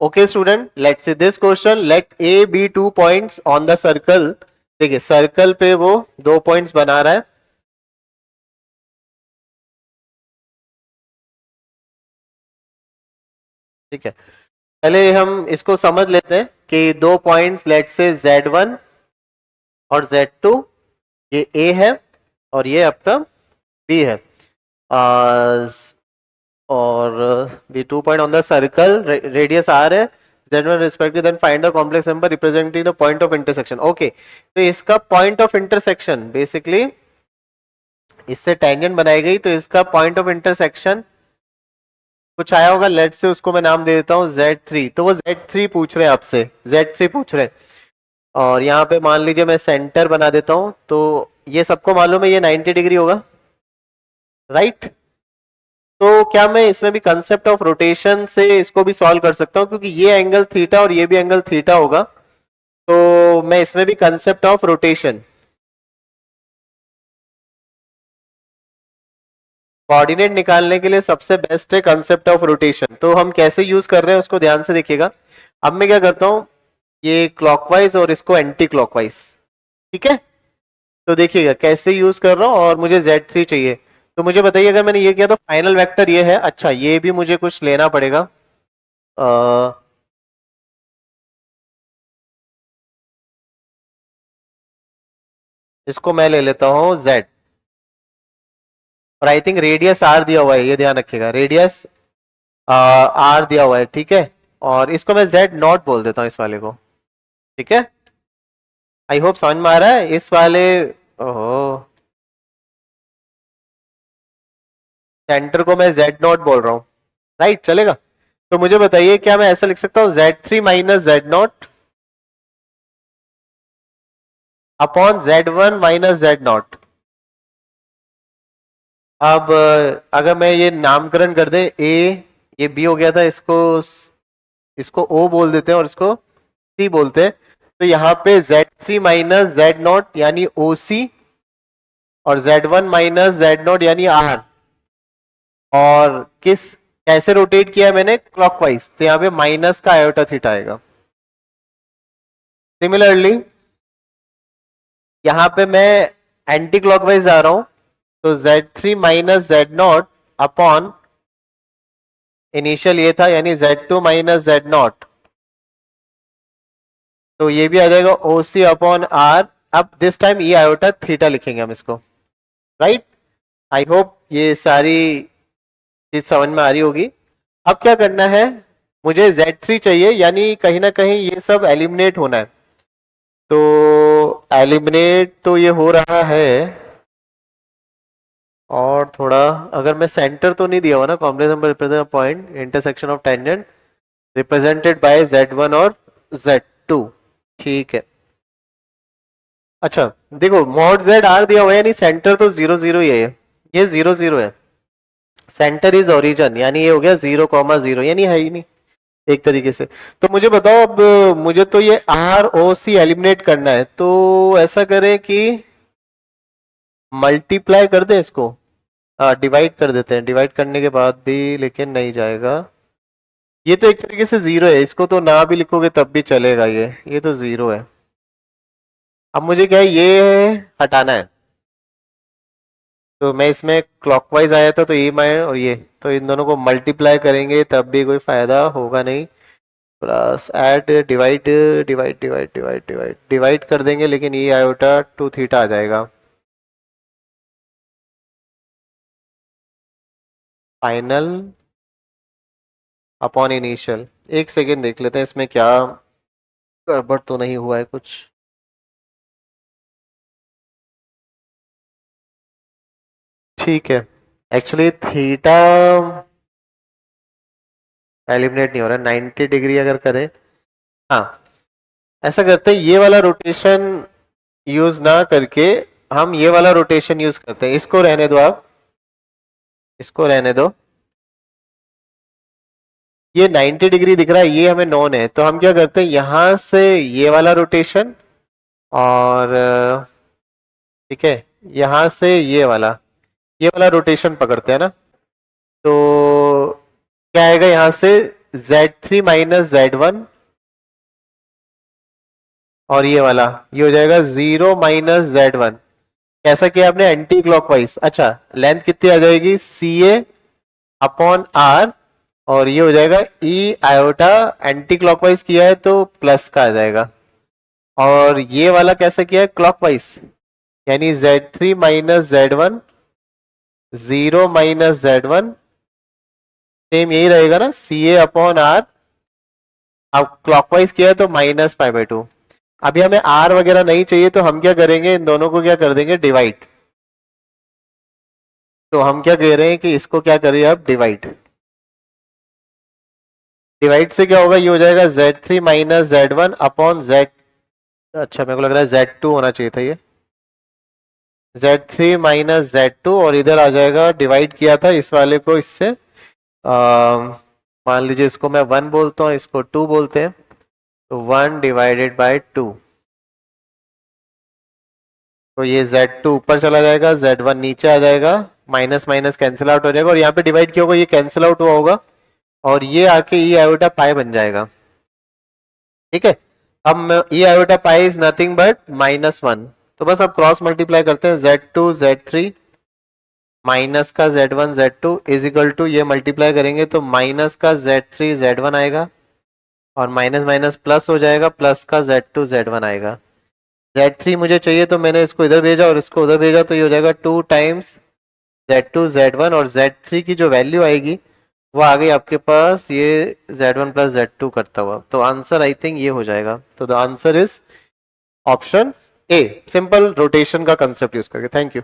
Okay student, let's see this question. Let A be 2 points on the circle. देखिए circle पे वो 2 points बना रहा है. ठीक है, पहले हम इसको समझ लेते हैं कि 2 पॉइंट्स लेट्स से Z1 और Z2, ये A है और ये आपका B है. और B 2 point on the circle, radius R है, Z1 respectively, then find the complex number representing the point of intersection. Okay, तो इसका point of intersection basically इससे टेंजेंट बनाई गई, तो इसका पॉइंट ऑफ इंटरसेक्शन कुछ आया होगा. लेट से उसको मैं नाम दे देता हूँ Z3. तो वो Z3 पूछ रहे हैं आपसे, Z3 पूछ रहे हैं. और यहाँ पे मान लीजिए मैं सेंटर बना देता हूँ, तो ये सबको मालूम है ये 90 डिग्री होगा, राइट. तो क्या मैं इसमें भी कंसेप्ट ऑफ रोटेशन से इसको भी सॉल्व कर सकता हूँ, क्योंकि ये एंगल थीटा और ये भी एंगल थीटा होगा, तो मैं इसमें भी कंसेप्ट ऑफ रोटेशन, कोऑर्डिनेट निकालने के लिए सबसे बेस्ट है कंसेप्ट ऑफ रोटेशन. तो हम कैसे यूज कर रहे हैं उसको ध्यान से देखिएगा. अब मैं क्या करता हूं, ये क्लॉकवाइज और इसको एंटी क्लॉकवाइज. ठीक है, तो देखिएगा कैसे यूज कर रहा हूं. और मुझे Z3 चाहिए, तो मुझे बताइए अगर मैंने ये किया तो फाइनल वेक्टर ये है. अच्छा, ये भी मुझे कुछ लेना पड़ेगा. इसको मैं ले लेता हूं Z. और आई थिंक रेडियस R दिया हुआ है, ये ध्यान रखिएगा, रेडियस R दिया हुआ है. ठीक है, और इसको मैं Z0 बोल देता हूं इस वाले को. ठीक है, आई होप समझ में आ रहा है इस वाले. ओहो, सेंटर को मैं Z0 बोल रहा हूं, राइट, चलेगा. तो मुझे बताइए क्या मैं ऐसा लिख सकता हूं Z3 minus Z0 upon Z1 minus Z0. अब अगर मैं ये नामकरण कर दे, A ये B हो गया था, इसको O बोल देते हैं और इसको C बोलते हैं. तो यहाँ पे Z3 माइनस Z0 यानी OC और Z1 माइनस Z0 यानी R. और कैसे रोटेट किया है मैंने, क्लॉकवाइज, तो यहाँ पे माइनस का आयोटा थीटा आएगा. सिमिलरली यहाँ पे मैं एंटी क्लॉकवाइज जा रहा हूं, तो Z3 minus Z0 upon initial ये था यानी Z2 माइनस Z0, तो ये भी आ जाएगा OC अपॉन R. अब दिस टाइम ये आयोटा थीटा लिखेंगे हम इसको, राइट. आई होप ये सारी चीज समझ में आ रही होगी. अब क्या करना है, मुझे Z3 चाहिए, यानी कहीं ना कहीं ये सब एलिमिनेट होना है. तो एलिमिनेट तो ये हो रहा है. और थोड़ा अगर मैं सेंटर तो नहीं दिया हुआ ना, complex number represent point intersection of tangent represented by Z1 और Z2. ठीक है, अच्छा देखो मॉड Z R दिया हुआ है, यानी सेंटर तो 0 0 ही है, ये 0 0 है. सेंटर इज ओरिजिन, यानी ये हो गया 0 0, यानी है ही नहीं एक तरीके से. तो मुझे बताओ, अब मुझे तो ये ROC एलिमिनेट करना है, तो ऐसा करें कि मल्टीप्लाई कर दें इसको, डिवाइड कर देते हैं. डिवाइड करने के बाद भी लेकिन नहीं जाएगा, ये तो एक तरीके से 0 है, इसको तो ना भी लिखोगे तब भी चलेगा, ये तो 0 है. अब मुझे क्या है, ये हटाना है, तो मैं इसमें क्लॉकवाइज आया था, तो ये मैं और ये, तो इन दोनों को मल्टीप्लाई करेंगे तब भी कोई फायदा होगा नहीं. Plus add divide divide divide divide divide divide कर देंगे, लेकिन ये आयोटा 2 थीटा आ जाएगा. Final upon initial. एक सेकेंड देख लेते हैं इसमें क्या गड़बड़ तो नहीं हुआ है कुछ. ठीक है, एक्चुअली थीटा एलिमिनेट नहीं हो रहा. 90 डिग्री अगर करें, हाँ ऐसा करते हैं, ये वाला रोटेशन यूज ना करके हम ये वाला रोटेशन यूज करते हैं. इसको रहने दो, आप इसको रहने दो. ये 90 डिग्री दिख रहा है, ये हमें नॉन है, तो हम क्या करते हैं, यहां से ये वाला रोटेशन, और ठीक है यहां से ये वाला रोटेशन पकड़ते हैं ना. तो क्या आएगा यहाँ से, Z3 माइनस Z1, और ये वाला ये हो जाएगा 0 माइनस Z1। कैसा किया आपने? Anti clockwise. अच्छा, लेंथ कितनी आ जाएगी? CA अपॉन R, और ये हो जाएगा E आयोटा। एंटी क्लॉकवाइज किया है तो प्लस का आ जाएगा। और ये वाला कैसा किया है? क्लॉकवाइज, यानी Z3 minus Z1, 0 minus Z1, same यही रहेगा ना, CA अपॉन R। अब क्लॉकवाइज किया है तो माइनस पाई बाई 2। अभी हमें R वगैरह नहीं चाहिए, तो हम क्या करेंगे? इन दोनों को क्या कर देंगे? डिवाइड। तो हम क्या कह रहे हैं कि इसको क्या करिए आप? डिवाइड। डिवाइड से क्या होगा? ये हो जाएगा Z3 minus Z1 upon Z, अच्छा मेरे को लग रहा है Z2 होना चाहिए था ये, Z3 माइनस Z2, और इधर आ जाएगा, डिवाइड किया था इस वाले को इससे, मान लीजिए इसको मैं 1 बोलता हूँ, इसको 2 बोलते हैं, तो 1 डिवाइडेड बाय 2। तो ये Z2 ऊपर चला जाएगा, Z1 नीचे आ जाएगा, माइनस माइनस कैंसिल आउट हो जाएगा, और यहाँ पे डिवाइड किया होगा, ये कैंसिल आउट हुआ होगा, और ये आके ई आयोटा पाई बन जाएगा। ठीक है, अब ई iota pi is nothing but -1। तो बस अब क्रॉस मल्टीप्लाई करते हैं, Z2 Z3 माइनस का Z1 Z2 is equal to, ये मल्टीप्लाई करेंगे तो माइनस का Z3 Z1 आएगा, और माइनस माइनस प्लस हो जाएगा, प्लस का Z2 Z1 आएगा। Z3 मुझे चाहिए तो मैंने इसको इधर भेजा और इसको उधर भेजा, तो ये हो जाएगा 2 टाइम्स Z2 Z1, और Z3 की जो वैल्यू आएगी वो आ गई आपके पास ये Z1 प्लस Z2 करता हुआ। तो आंसर आई थिंक ये हो जाएगा। तो the answer is option A, simple rotation का कंसेप्ट यूज करके। Thank you.